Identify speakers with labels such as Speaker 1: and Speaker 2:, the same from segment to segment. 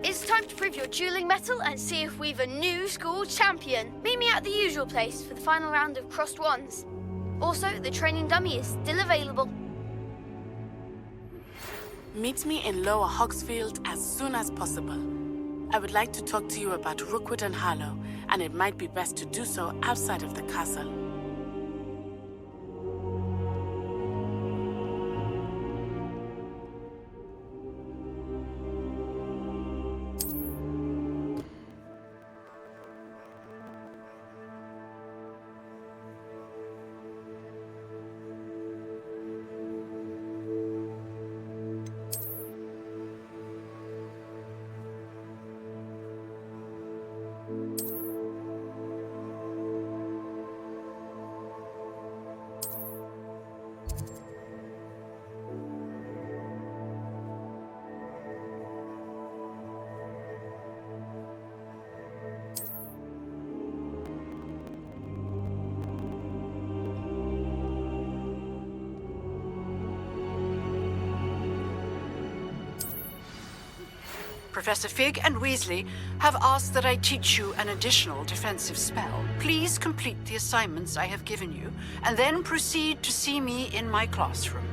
Speaker 1: It's time to prove your dueling mettle and see if we've a new school champion. Meet me at the usual place for the final round of crossed wands. Also, the training dummy is still available.
Speaker 2: Meet me in Lower Hogsfield as soon as possible. I would like to talk to you about Rookwood and Harlow, and it might be best to do so outside of the castle.
Speaker 3: Professor Fig and Weasley have asked that I teach you an additional defensive spell. Please complete the assignments I have given you, and then proceed to see me in my classroom.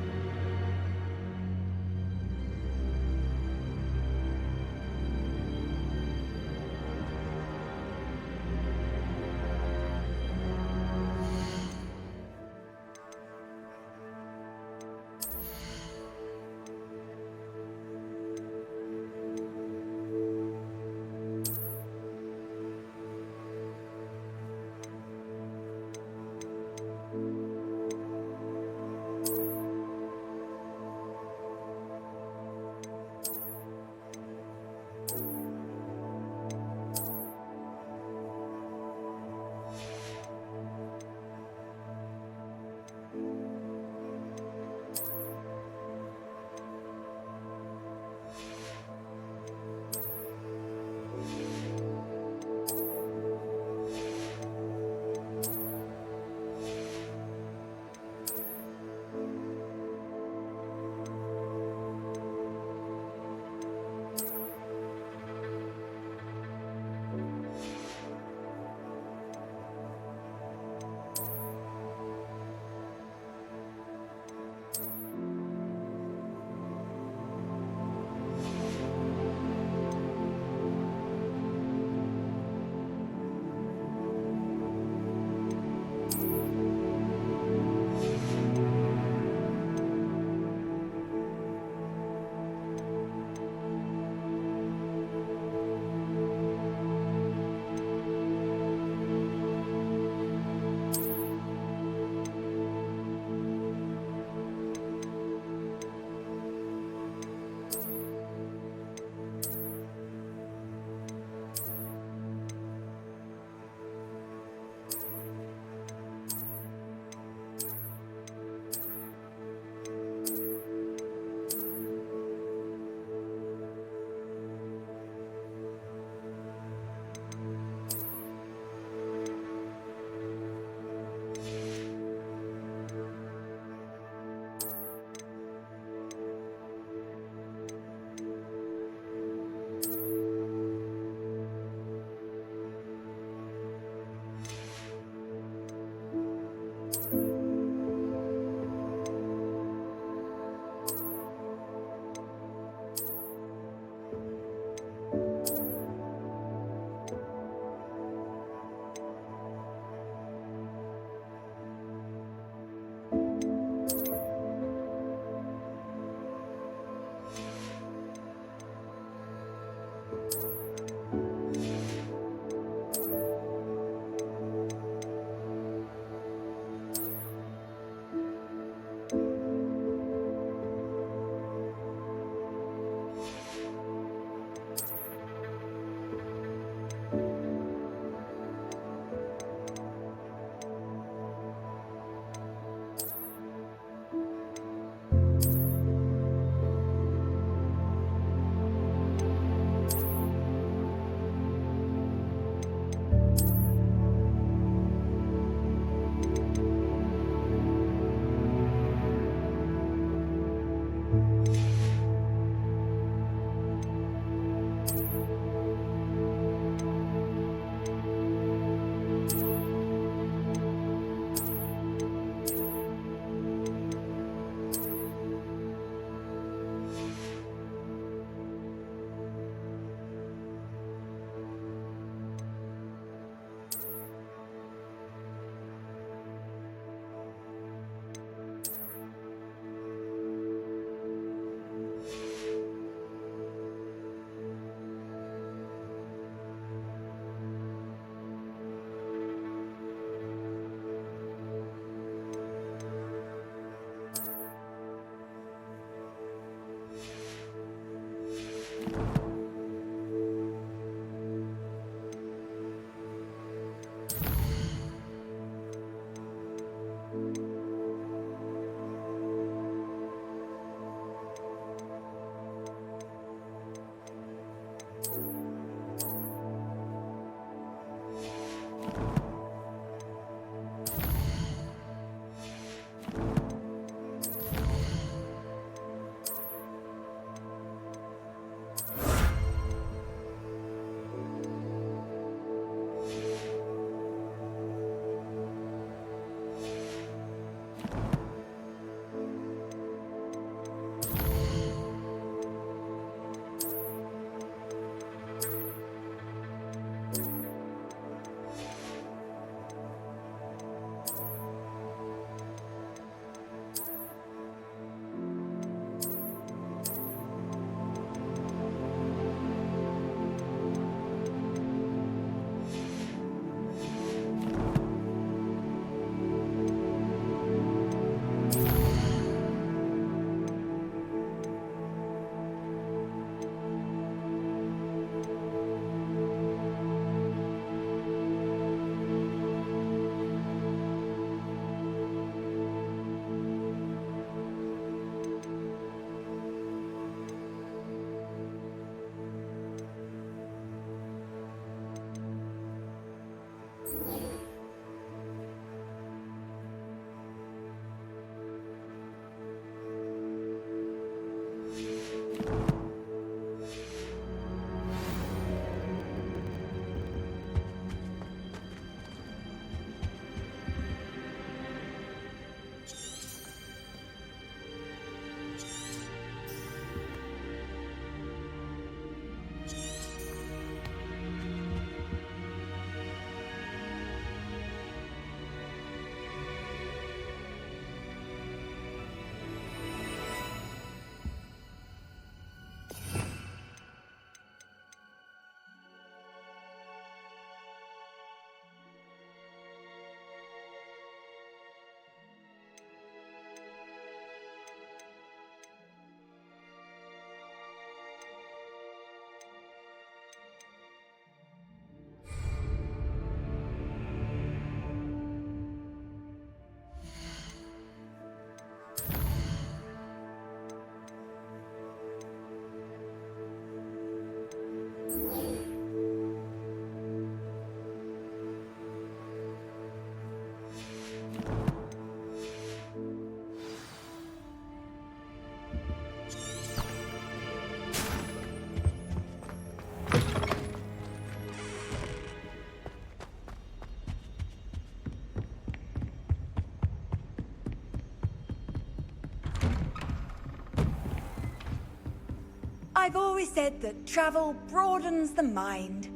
Speaker 4: I've always said that travel broadens the mind.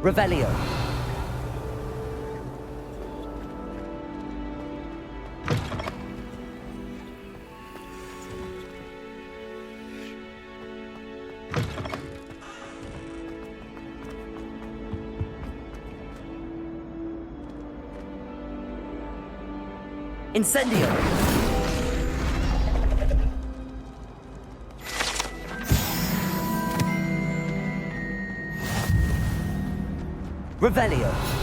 Speaker 5: Revelio. Incendio. Revelio.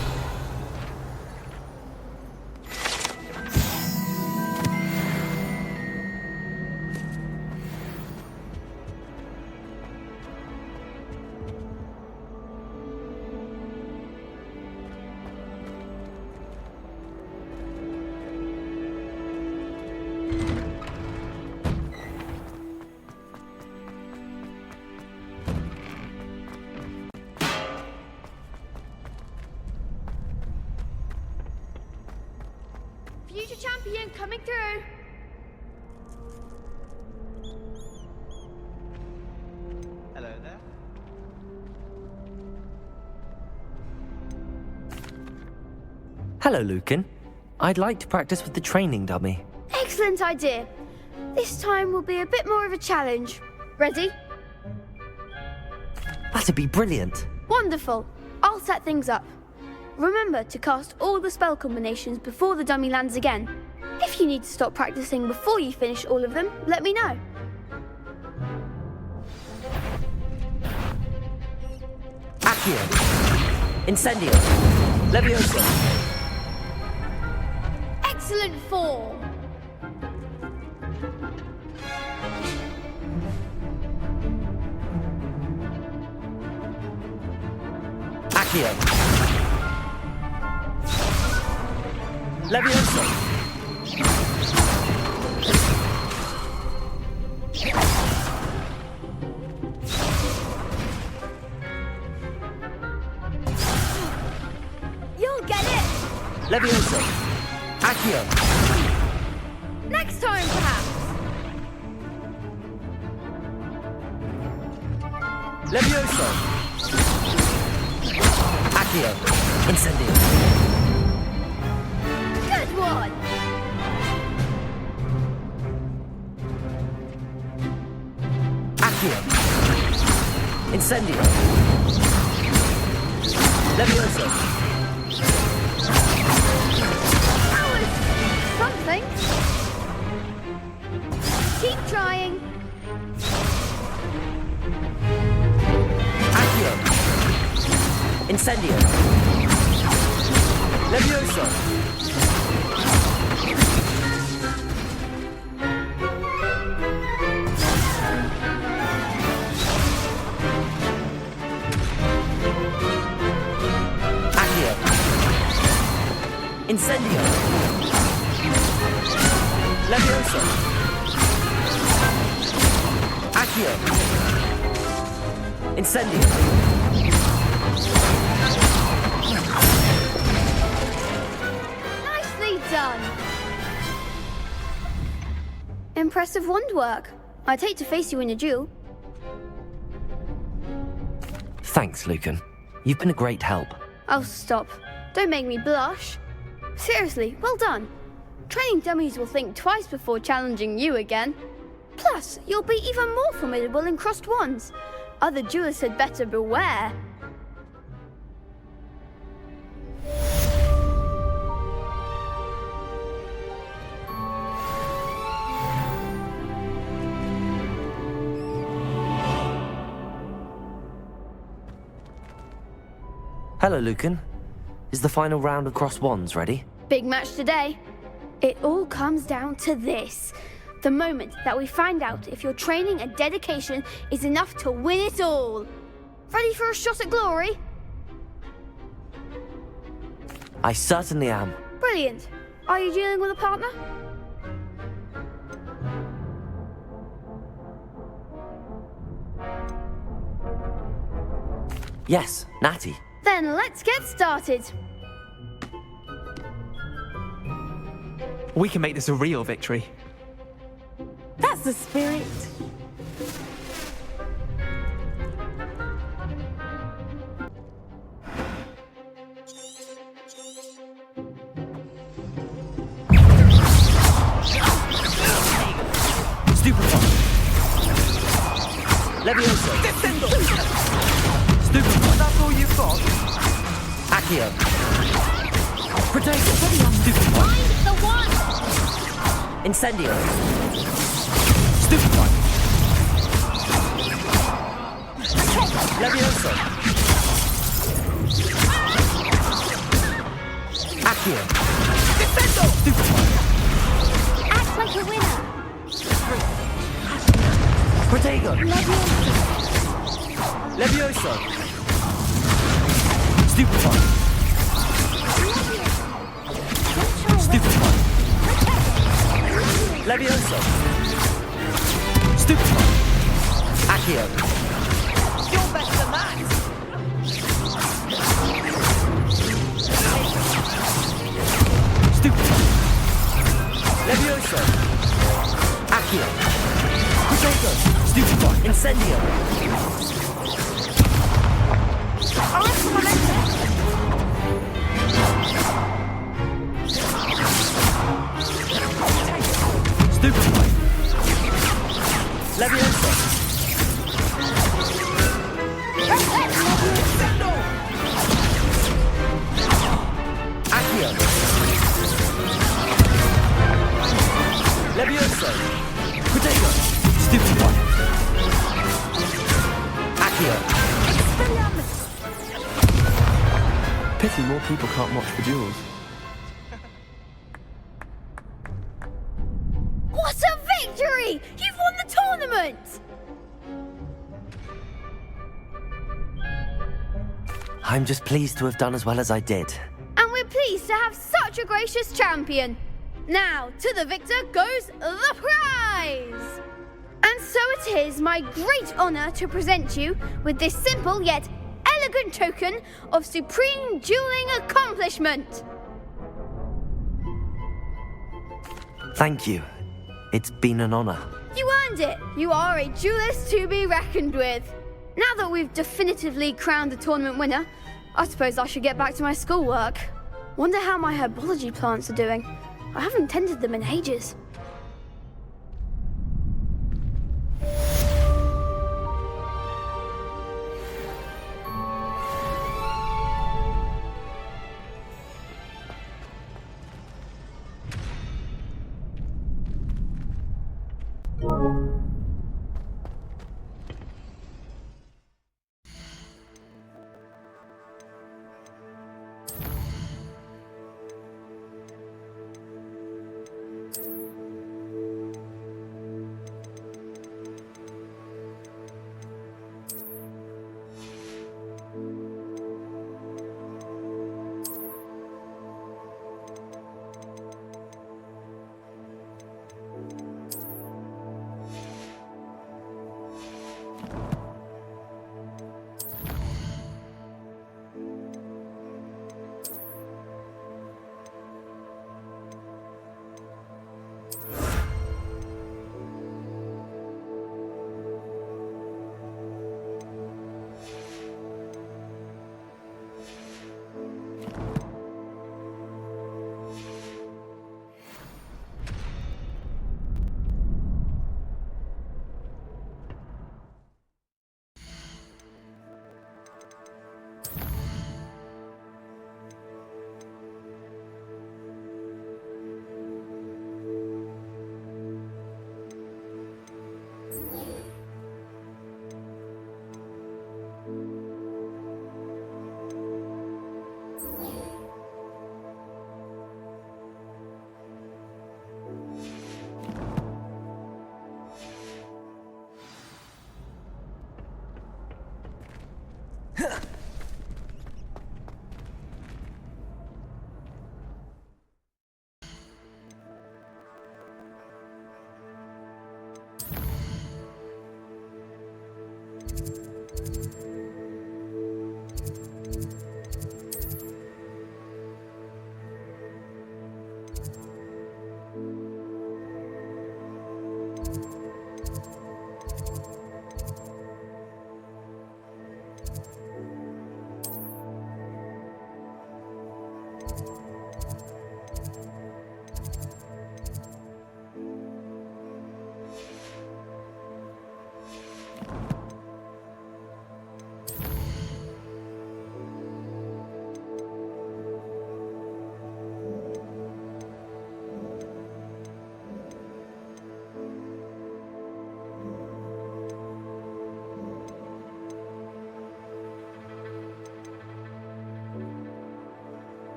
Speaker 1: Future champion coming through.
Speaker 5: Hello there.
Speaker 6: Hello, Lucan. I'd like to practice with the training dummy.
Speaker 1: Excellent idea. This time will be a bit more of a challenge. Ready?
Speaker 6: That'd be brilliant.
Speaker 1: Wonderful. I'll set things up. Remember to cast all the spell combinations before the dummy lands again. If you need to stop practicing before you finish all of them, let me know.
Speaker 6: Accio. Incendio. Levioso.
Speaker 1: Excellent form.
Speaker 6: Accio. Levioso.
Speaker 1: You'll get it.
Speaker 6: Levioso. Accio.
Speaker 1: Next time, perhaps.
Speaker 6: Levioso. Accio. Incendio.
Speaker 1: Good one.
Speaker 6: Accio. Incendio. Levioso.
Speaker 1: That was something. Keep trying.
Speaker 6: Accio. Incendio. Levioso. Accio. Incendio. Levioso. Accio. Incendio.
Speaker 1: Nicely done. Impressive wand work. I'd hate to face you in a duel.
Speaker 6: Thanks, Lucan. You've been a great help.
Speaker 1: Oh, stop. Don't make me blush. Seriously, well done. Training dummies will think twice before challenging you again. Plus, you'll be even more formidable in crossed wands. Other duelists had better beware.
Speaker 6: Hello, Lucan. Is the final round of crossed wands ready?
Speaker 1: Big match today. It all comes down to this. The moment that we find out if your training and dedication is enough to win it all. Ready for a shot at glory?
Speaker 6: I certainly am.
Speaker 1: Brilliant. Are you dealing with a partner?
Speaker 6: Yes, Natty.
Speaker 1: Then let's get started.
Speaker 7: We can make this a real victory.
Speaker 2: That's the spirit.
Speaker 6: Stupefy. Levioso.
Speaker 7: Descendo! Stupefy. That's all you've got?
Speaker 6: Accio. Protagonist. Stupefy.
Speaker 1: Find the one!
Speaker 6: Incendio. Stupefy. Levioso. Accio.
Speaker 7: Descendo!
Speaker 6: Stupefy.
Speaker 1: Act like a winner.
Speaker 6: Protagonist. Levioso. Stupefy. Stupefy. Levioso. Stupefy. Accio.
Speaker 7: You're better than that!
Speaker 6: Stupefy. Incendio! Stupefy! Leviosa! Accio! Leviosa! Protego! Stupefy! Accio! Pity more people can't watch the duels.
Speaker 1: What a victory! You've won the tournament!
Speaker 6: I'm just pleased to have done as well as I did.
Speaker 1: And we're pleased to have such a gracious champion. Now, to the victor goes the prize! And so it is my great honor to present you with this simple yet elegant token of supreme dueling accomplishment.
Speaker 6: Thank you. It's been an honor.
Speaker 1: You earned it. You are a duelist to be reckoned with. Now that we've definitively crowned the tournament winner, I suppose I should get back to my schoolwork. Wonder how my herbology plants are doing. I haven't tended them in ages.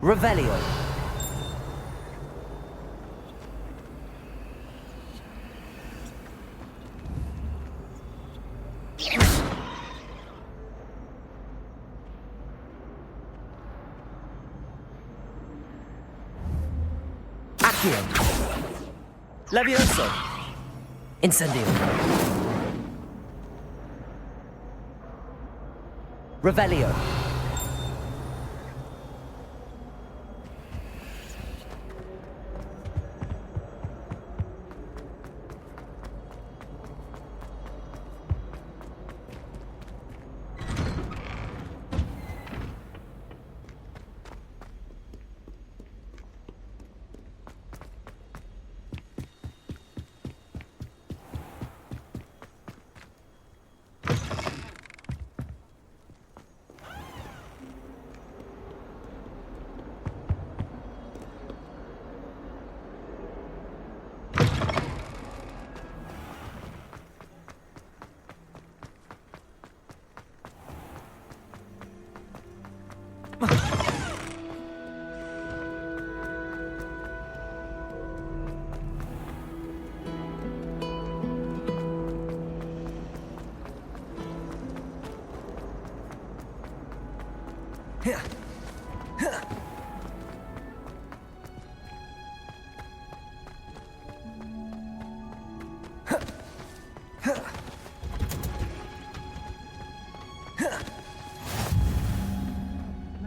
Speaker 6: Revelio. Accio. Levioso. Incendio. Revelio.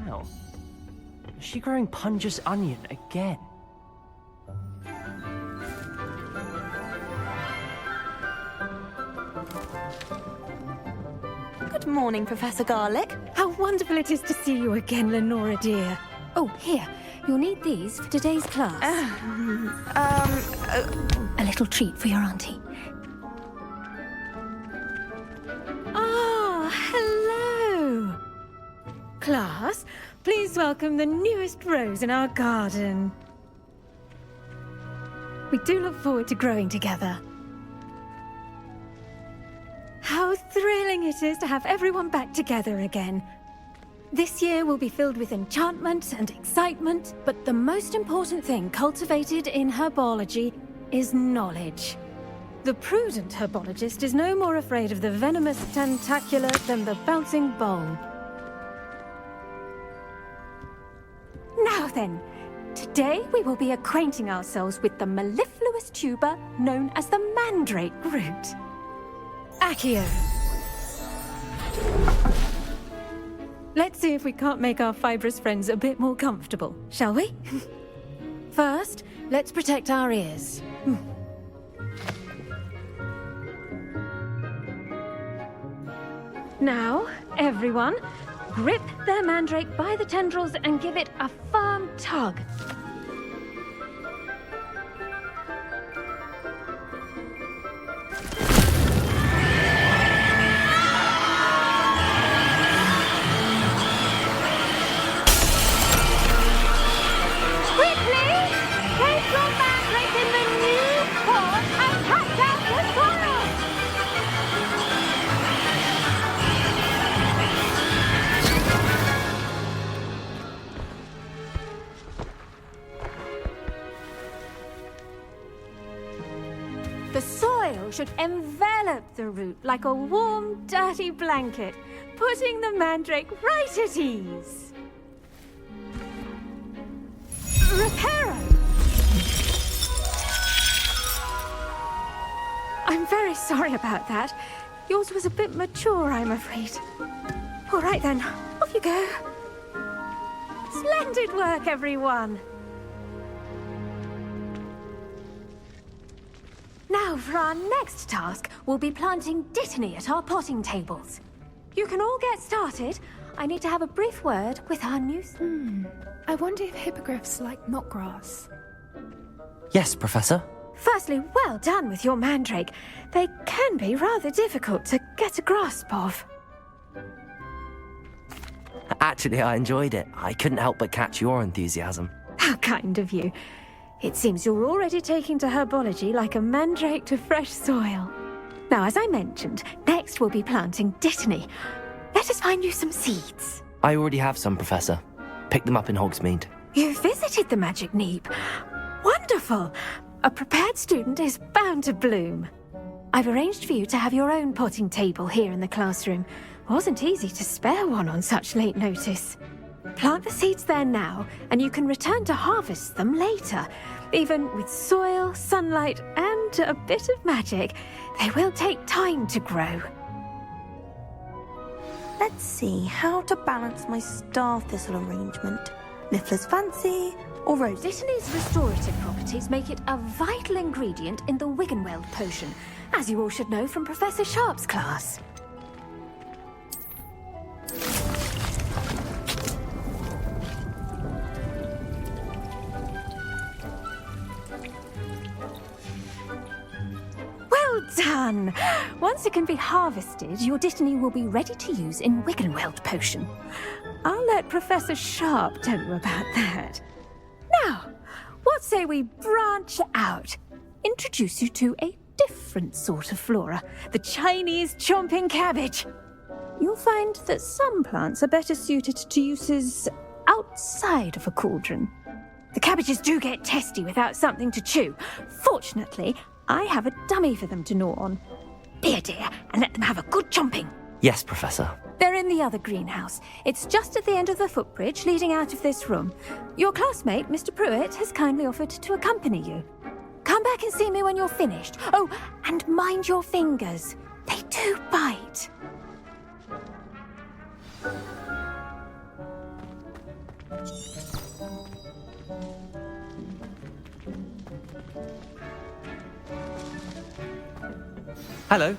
Speaker 7: Now, is she growing Punja's onion again?
Speaker 8: Good morning, Professor Garlic. How wonderful it is to see you again, Lenora dear. Oh, here. You'll need these for today's class. A little treat for your auntie. Ah, hello. Class, please welcome the newest rose in our garden. We do look forward to growing together. How thrilling it is to have everyone back together again. This year will be filled with enchantment and excitement, but the most important thing cultivated in herbology is knowledge. The prudent herbologist is no more afraid of the venomous tentacular than the bouncing bowl. Now then, today we will be acquainting ourselves with the mellifluous tuber known as the mandrake root. Accio. Let's see if we can't make our fibrous friends a bit more comfortable, shall we? First, let's protect our ears. Now, everyone, grip their mandrake by the tendrils and give it a firm tug. The soil should envelop the root like a warm, dirty blanket, putting the mandrake right at ease. Reparo! I'm very sorry about that. Yours was a bit mature, I'm afraid. All right then, off you go. Splendid work, everyone. Now, for our next task, we'll be planting dittany at our potting tables. You can all get started. I need to have a brief word with our new...
Speaker 9: I wonder if hippogriffs like knotgrass.
Speaker 6: Yes, Professor.
Speaker 8: Firstly, well done with your mandrake. They can be rather difficult to get a grasp of.
Speaker 6: Actually, I enjoyed it. I couldn't help but catch your enthusiasm.
Speaker 8: How kind of you. It seems you're already taking to herbology like a mandrake to fresh soil. Now, as I mentioned, next we'll be planting dittany. Let us find you some seeds.
Speaker 6: I already have some, Professor. Pick them up in Hogsmeade.
Speaker 8: You visited the Magic Neep. Wonderful! A prepared student is bound to bloom. I've arranged for you to have your own potting table here in the classroom. Wasn't easy to spare one on such late notice. Plant the seeds there now, and you can return to harvest them later. Even with soil, sunlight, and a bit of magic, they will take time to grow.
Speaker 10: Let's see how to balance my star thistle arrangement. Niffler's fancy or rose?
Speaker 8: Dittany's restorative properties make it a vital ingredient in the Wiggenweld potion, as you all should know from Professor Sharp's class. Well done! Once it can be harvested, your Dittany will be ready to use in Wiggenweld potion. I'll let Professor Sharp tell you about that. Now, what say we branch out? Introduce you to a different sort of flora, the Chinese chomping cabbage. You'll find that some plants are better suited to uses outside of a cauldron. The cabbages do get testy without something to chew. Fortunately, I have a dummy for them to gnaw on. Be a dear and let them have a good chomping.
Speaker 6: Yes, Professor.
Speaker 8: They're in the other greenhouse. It's just at the end of the footbridge leading out of this room. Your classmate, Mr. Pruitt, has kindly offered to accompany you. Come back and see me when you're finished. Oh, and mind your fingers. They do bite.
Speaker 7: Hello.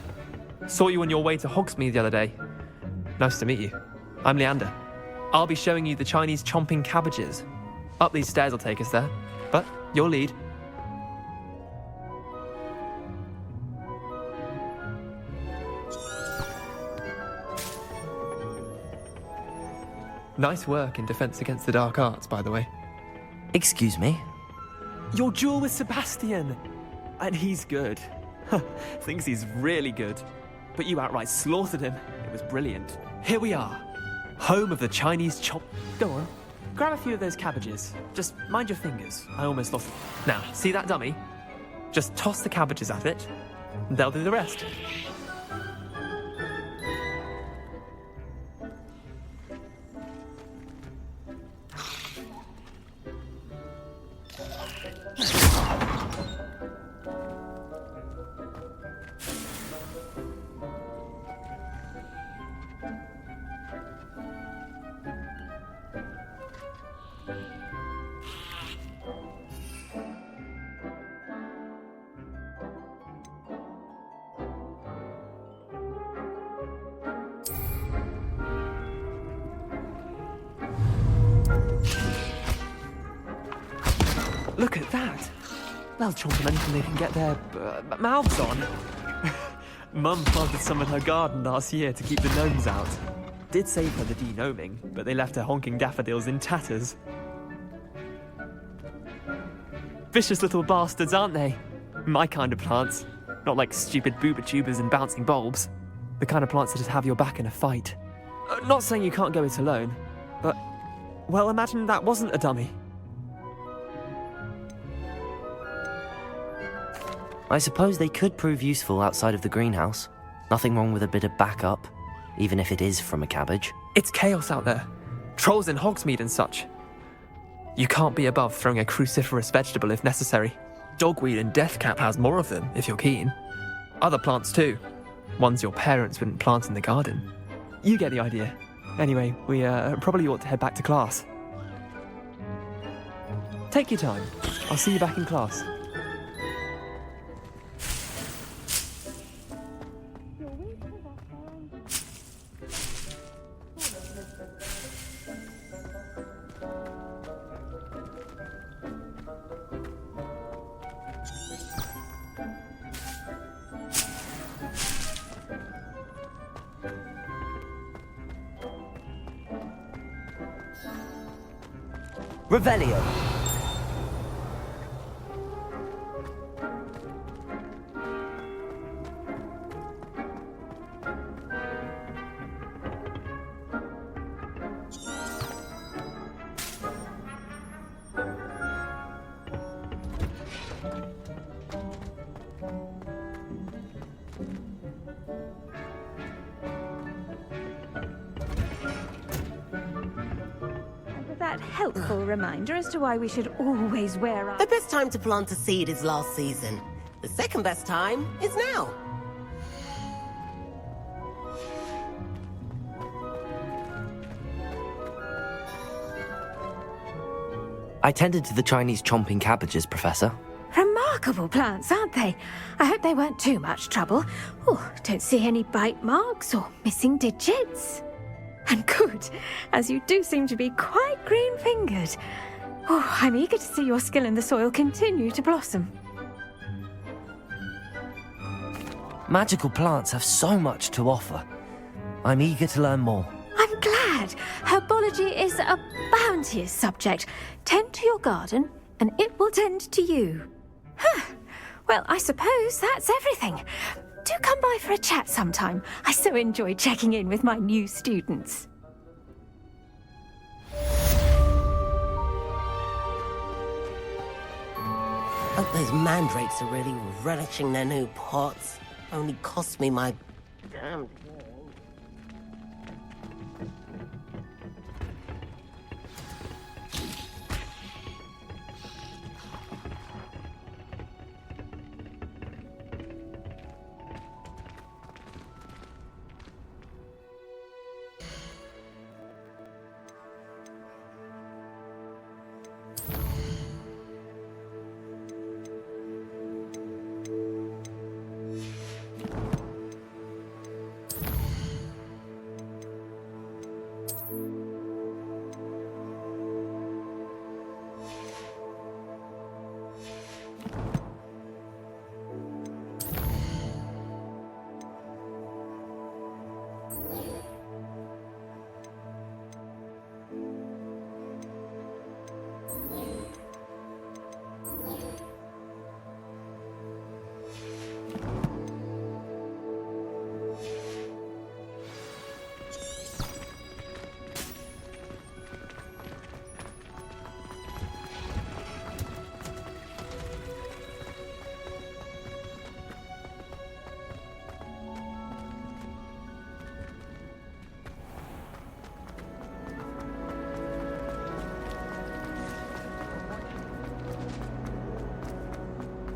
Speaker 7: Saw you on your way to Hogsmeade the other day. Nice to meet you. I'm Leander. I'll be showing you the Chinese chomping cabbages. Up these stairs will take us there, but your lead. Nice work in Defense Against the Dark Arts, by the way.
Speaker 6: Excuse me?
Speaker 7: Your duel with Sebastian! And he's good. Thinks he's really good. But you outright slaughtered him. It was brilliant. Here we are. Home of the Chinese chop... Go on. Grab a few of those cabbages. Just mind your fingers. I almost lost it. Now, see that dummy? Just toss the cabbages at it, and they'll do the rest. Look at that! They'll chomp on anything they can get their mouths on. Mum planted some in her garden last year to keep the gnomes out. Did save her the de-gnoming, but they left her honking daffodils in tatters. Vicious little bastards, aren't they? My kind of plants. Not like stupid booba tubers and bouncing bulbs. The kind of plants that just have your back in a fight. Not saying you can't go it alone, but... well, imagine that wasn't a dummy.
Speaker 6: I suppose they could prove useful outside of the greenhouse. Nothing wrong with a bit of backup, even if it is from a cabbage.
Speaker 7: It's chaos out there. Trolls in Hogsmeade and such. You can't be above throwing a cruciferous vegetable if necessary. Dogweed and deathcap has more of them, if you're keen. Other plants too. Ones your parents wouldn't plant in the garden. You get the idea. Anyway, we probably ought to head back to class. Take your time. I'll see you back in class.
Speaker 6: Revelio.
Speaker 8: that helpful reminder as to why we should always wear our...
Speaker 11: The best time to plant a seed is last season. The second best time is now.
Speaker 6: I tended to the Chinese chomping cabbages, Professor.
Speaker 8: Remarkable plants, aren't they? I hope they weren't too much trouble. Oh, don't see any bite marks or missing digits. And good, as you do seem to be quite green-fingered. Oh, I'm eager to see your skill in the soil continue to blossom.
Speaker 6: Magical plants have so much to offer. I'm eager to learn more.
Speaker 8: I'm glad. Herbology is a bounteous subject. Tend to your garden, and it will tend to you. Huh. Well, I suppose that's everything. Do come by for a chat sometime. I so enjoy checking in with my new students.
Speaker 11: Hope those mandrakes are really relishing their new pots. Only cost me my damn...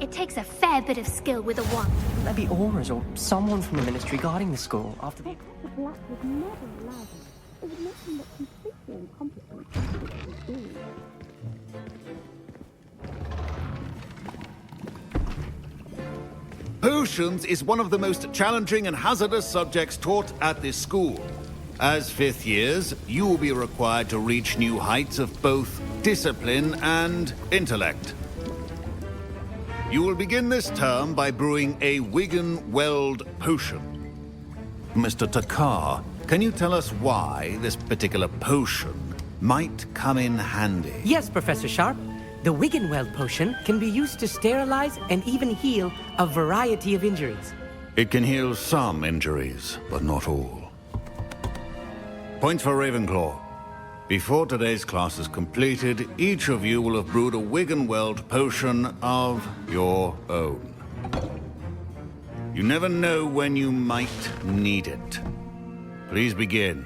Speaker 1: It takes a fair bit of skill with a wand.
Speaker 12: Maybe Aura's or someone from the ministry guarding the school after the...
Speaker 13: Potions is one of the most challenging and hazardous subjects taught at this school. As fifth years, you will be required to reach new heights of both discipline and intellect. You will begin this term by brewing a Wiggenweld potion. Mr. Takar, can you tell us why this particular potion might come in handy?
Speaker 12: Yes, Professor Sharp. The Wiggenweld potion can be used to sterilize and even heal a variety of injuries.
Speaker 13: It can heal some injuries, but not all. Points for Ravenclaw. Before today's class is completed, each of you will have brewed a Wiggenweld potion of your own. You never know when you might need it. Please begin.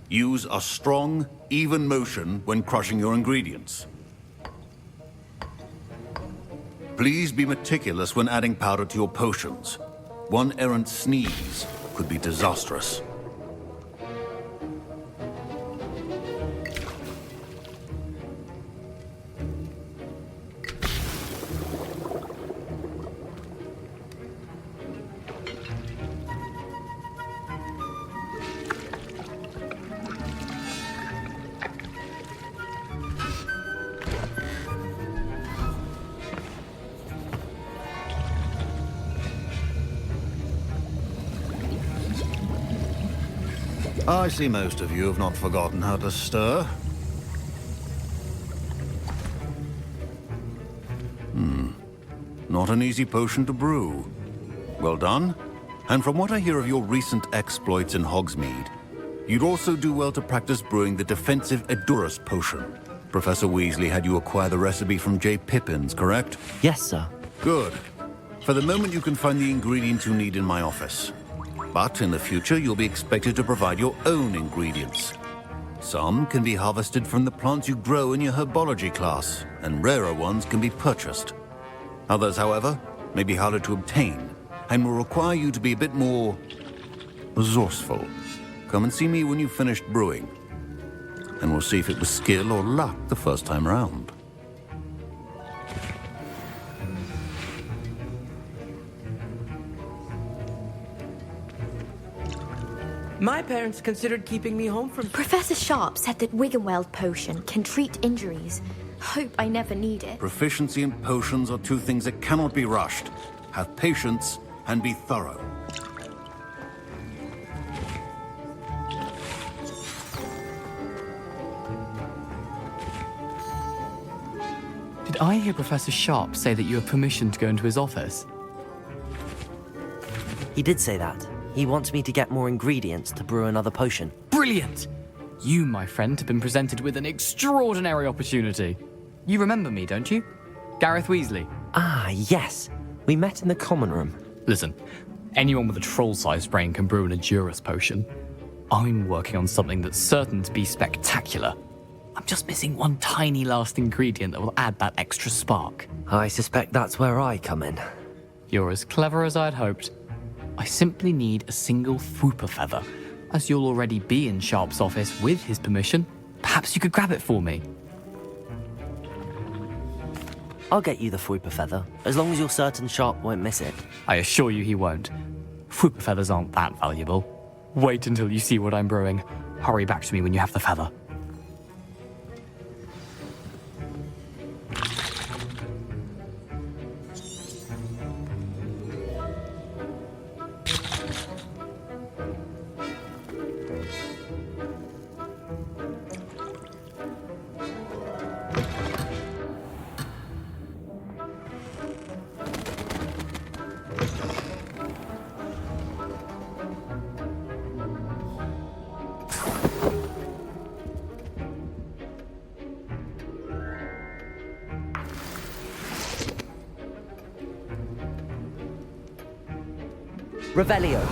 Speaker 13: Use a strong, even motion when crushing your ingredients. Please be meticulous when adding powder to your potions. One errant sneeze could be disastrous. I see most of you have not forgotten how to stir. Not an easy potion to brew. Well done. And from what I hear of your recent exploits in Hogsmeade, you'd also do well to practice brewing the defensive Edurus potion. Professor Weasley had you acquire the recipe from J. Pippins, correct?
Speaker 6: Yes, sir.
Speaker 13: Good. For the moment, you can find the ingredients you need in my office. But in the future, you'll be expected to provide your own ingredients. Some can be harvested from the plants you grow in your herbology class, and rarer ones can be purchased. Others, however, may be harder to obtain, and will require you to be a bit more resourceful. Come and see me when you've finished brewing, and we'll see if it was skill or luck the first time around.
Speaker 12: My parents considered keeping me home from...
Speaker 14: Professor Sharp said that Wiggenweld potion can treat injuries. Hope I never need it.
Speaker 13: Proficiency and potions are two things that cannot be rushed. Have patience and be thorough.
Speaker 15: Did I hear Professor Sharp say that you have permission to go into his office?
Speaker 6: He did say that. He wants me to get more ingredients to brew another potion.
Speaker 15: Brilliant! You, my friend, have been presented with an extraordinary opportunity. You remember me, don't you? Gareth Weasley.
Speaker 6: Ah, yes. We met in the common room.
Speaker 15: Listen, anyone with a troll-sized brain can brew an Edurus potion. I'm working on something that's certain to be spectacular. I'm just missing one tiny last ingredient that will add that extra spark.
Speaker 6: I suspect that's where I come in.
Speaker 15: You're as clever as I'd hoped. I simply need a single Fwooper feather. As you'll already be in Sharp's office with his permission, perhaps you could grab it for me.
Speaker 6: I'll get you the Fwooper feather, as long as you're certain Sharp won't miss it.
Speaker 15: I assure you he won't. Fwooper feathers aren't that valuable. Wait until you see what I'm brewing. Hurry back to me when you have the feather.
Speaker 6: Revelio.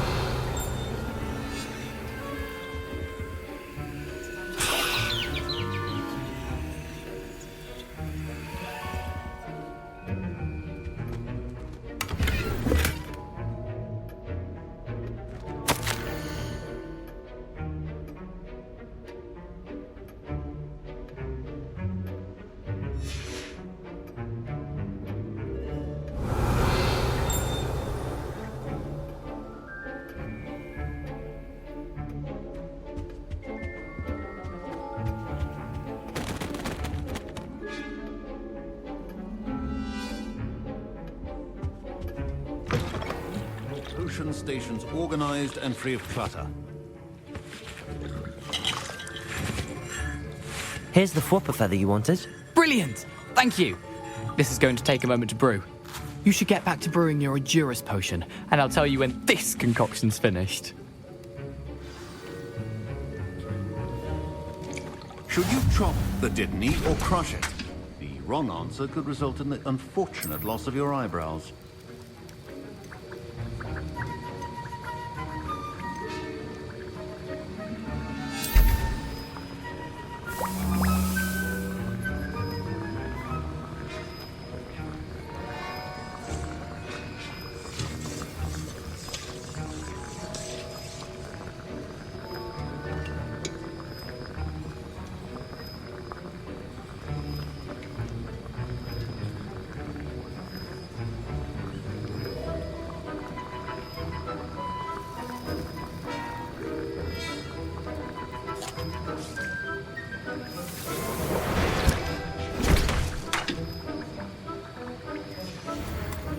Speaker 13: Potion stations organized and free of clutter.
Speaker 6: Here's the Fwooper feather you wanted.
Speaker 15: Brilliant! Thank you! This is going to take a moment to brew. You should get back to brewing your Edurus potion, and I'll tell you when this concoction's finished.
Speaker 13: Should you chop the Dittany or crush it? The wrong answer could result in the unfortunate loss of your eyebrows.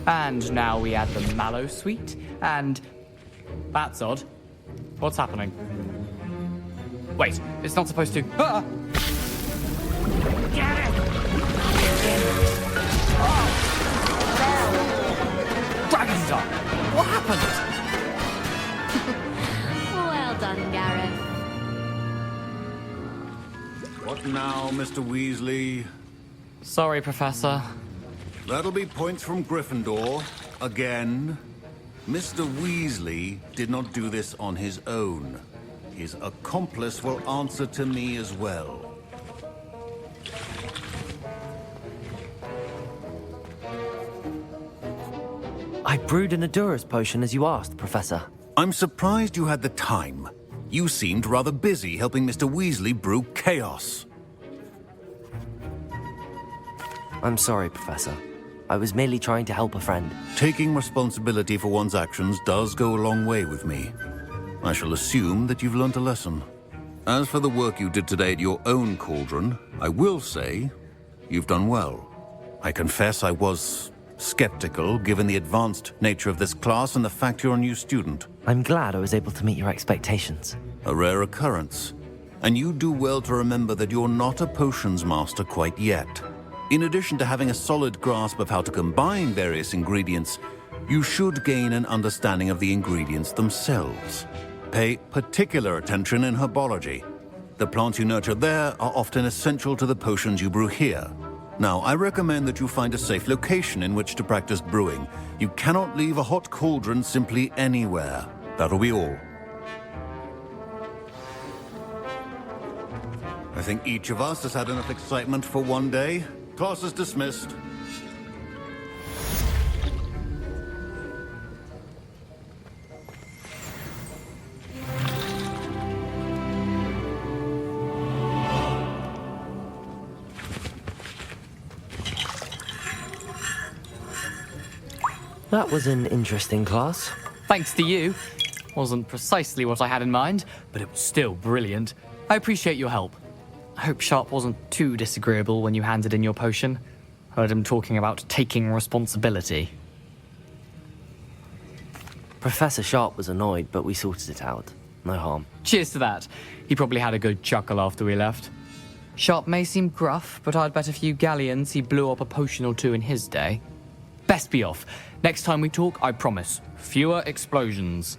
Speaker 15: And now we add the mallow sweet, and... That's odd. What's happening? Wait, it's not supposed to... Ah! Get it! Oh! No! Dragon's Dog! What happened?
Speaker 14: Well done, Gareth.
Speaker 13: What now, Mr. Weasley?
Speaker 15: Sorry, Professor.
Speaker 13: That'll be points from Gryffindor. Again, Mr. Weasley did not do this on his own. His accomplice will answer to me as well.
Speaker 6: I brewed an Adura's potion as you asked, Professor.
Speaker 13: I'm surprised you had the time. You seemed rather busy helping Mr. Weasley brew chaos.
Speaker 6: I'm sorry, Professor. I was merely trying to help a friend.
Speaker 13: Taking responsibility for one's actions does go a long way with me. I shall assume that you've learnt a lesson. As for the work you did today at your own cauldron, I will say you've done well. I confess I was skeptical, given the advanced nature of this class and the fact you're a new student.
Speaker 6: I'm glad I was able to meet your expectations.
Speaker 13: A rare occurrence. And you do well to remember that you're not a potions master quite yet. In addition to having a solid grasp of how to combine various ingredients, you should gain an understanding of the ingredients themselves. Pay particular attention in herbology. The plants you nurture there are often essential to the potions you brew here. Now, I recommend that you find a safe location in which to practice brewing. You cannot leave a hot cauldron simply anywhere. That'll be all. I think each of us has had enough excitement for one day. Class is dismissed.
Speaker 6: That was an interesting class.
Speaker 15: Thanks to you. Wasn't precisely what I had in mind, but it was still brilliant. I appreciate your help. I hope Sharp wasn't too disagreeable when you handed in your potion. Heard him talking about taking responsibility.
Speaker 6: Professor Sharp was annoyed, but we sorted it out. No harm.
Speaker 15: Cheers to that. He probably had a good chuckle after we left. Sharp may seem gruff, but I'd bet a few galleons he blew up a potion or two in his day. Best be off. Next time we talk, I promise, fewer explosions.